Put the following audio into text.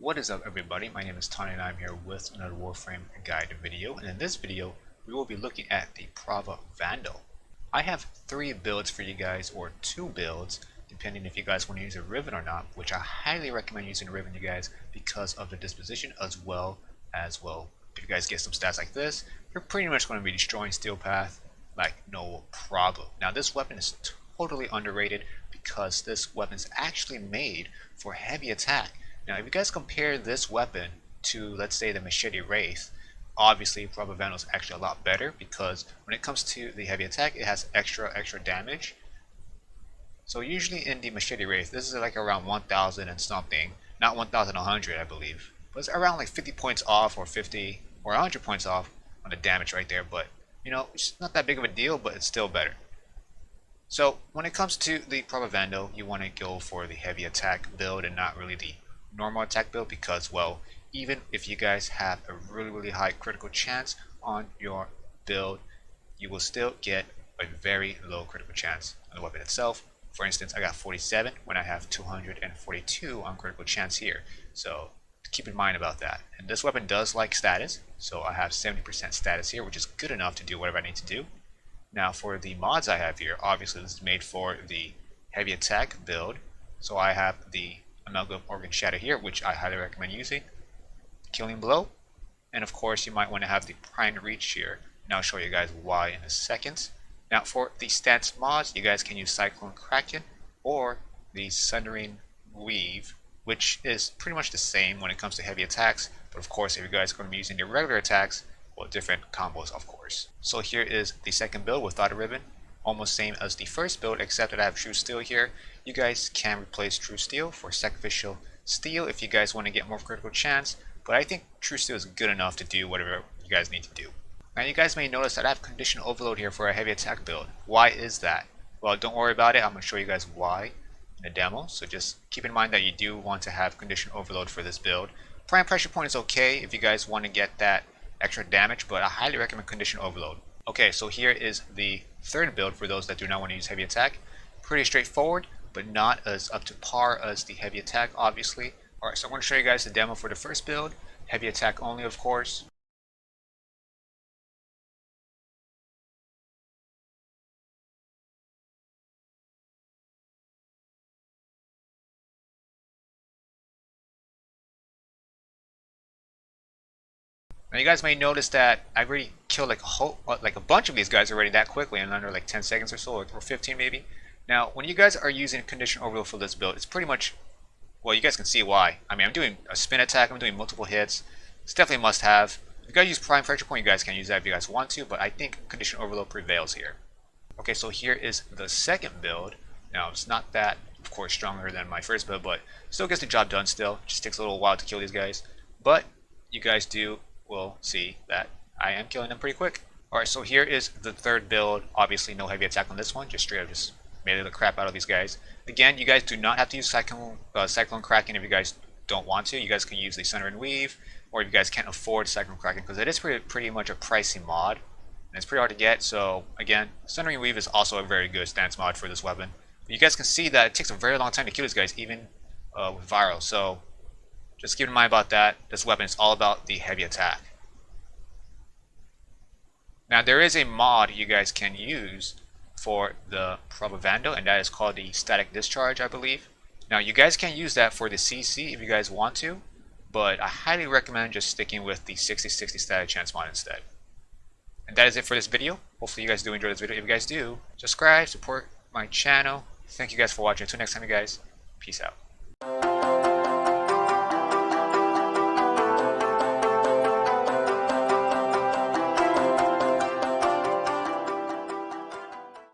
What is up everybody, my name is Tonny and I'm here with another Warframe guide video, and in this video we will be looking at the Prova Vandal. I have 3 builds for you guys, or 2 builds, depending if you guys want to use a Riven or not, which I highly recommend using a Riven, you guys, because of the disposition as well. If you guys get some stats like this, you're pretty much going to be destroying Steel Path like no problem. Now this weapon is totally underrated because this weapon is actually made for heavy attack. Now if you guys compare this weapon to, let's say, the Machete Wraith, obviously Prova Vandal is actually a lot better because when it comes to the heavy attack, it has extra damage. So usually in the Machete Wraith, this is like around 1000 and something, not 1100 I believe, but it's around like 50 points off, or 50 or 100 points off on the damage right there. But you know, it's not that big of a deal, but it's still better. So when it comes to the Prova Vandal, you want to go for the heavy attack build and not really the normal attack build, because, well, even if you guys have a really high critical chance on your build, you will still get a very low critical chance on the weapon itself. For instance, I got 47 when I have 242 on critical chance here, so keep in mind about that. And this weapon does like status, so I have 70% status here, which is good enough to do whatever I need to do. Now for the mods I have here, obviously this is made for the heavy attack build, so I have the Amalgam Organ Shatter here, which I highly recommend using, Killing Blow, and of course you might want to have the Prime Reach here, and I'll show you guys why in a second. Now for the stats mods, you guys can use Cyclone Kraken or the Sundering Weave, which is pretty much the same when it comes to heavy attacks, but of course if you guys are going to be using your regular attacks, well, different combos of course. So here is the second build without a ribbon, almost same as the first build except that I have True Steel here. You guys can replace True Steel for Sacrificial Steel if you guys want to get more critical chance, but I think True Steel is good enough to do whatever you guys need to do. Now you guys may notice that I have Condition Overload here for a heavy attack build. Why is that? Well, don't worry about it, I'm going to show you guys why in a demo, so just keep in mind that you do want to have Condition Overload for this build. Prime Pressure Point is okay if you guys want to get that extra damage, but I highly recommend Condition Overload. Okay, so here is the third build for those that do not want to use heavy attack. Pretty straightforward, but not as up to par as the heavy attack, obviously. Alright, so I'm going to show you guys the demo for the first build. Heavy attack only, of course. Now you guys may notice that I've already killed like a bunch of these guys already that quickly in under like 10 seconds or so, or 15 maybe. Now when you guys are using Condition Overload for this build, it's pretty much, well, you guys can see why. I mean, I'm doing a spin attack, I'm doing multiple hits. It's definitely a must have. If you guys use Prime Pressure Point, you guys can use that if you guys want to, but I think Condition Overload prevails here. Okay, so here is the second build. Now it's not that, of course, stronger than my first build, but still gets the job done still. Just takes a little while to kill these guys, but you guys will see that I am killing them pretty quick. Alright, so here is the third build. Obviously no heavy attack on this one, just straight up just made the crap out of these guys. Again, you guys do not have to use Cyclone Kraken if you guys don't want to. You guys can use the Center and Weave, or if you guys can't afford Cyclone Kraken, because it is pretty much a pricey mod, and it's pretty hard to get. So again, Center and Weave is also a very good stance mod for this weapon. But you guys can see that it takes a very long time to kill these guys, even with Viral. So just keep in mind about that. This weapon is all about the heavy attack. Now there is a mod you guys can use for the Prova Vandal, and that is called the Static Discharge, I believe. Now you guys can use that for the CC if you guys want to, but I highly recommend just sticking with the 60/60 static chance mod instead. And that is it for this video. Hopefully you guys do enjoy this video. If you guys do, subscribe, support my channel. Thank you guys for watching. Until next time, you guys, peace out.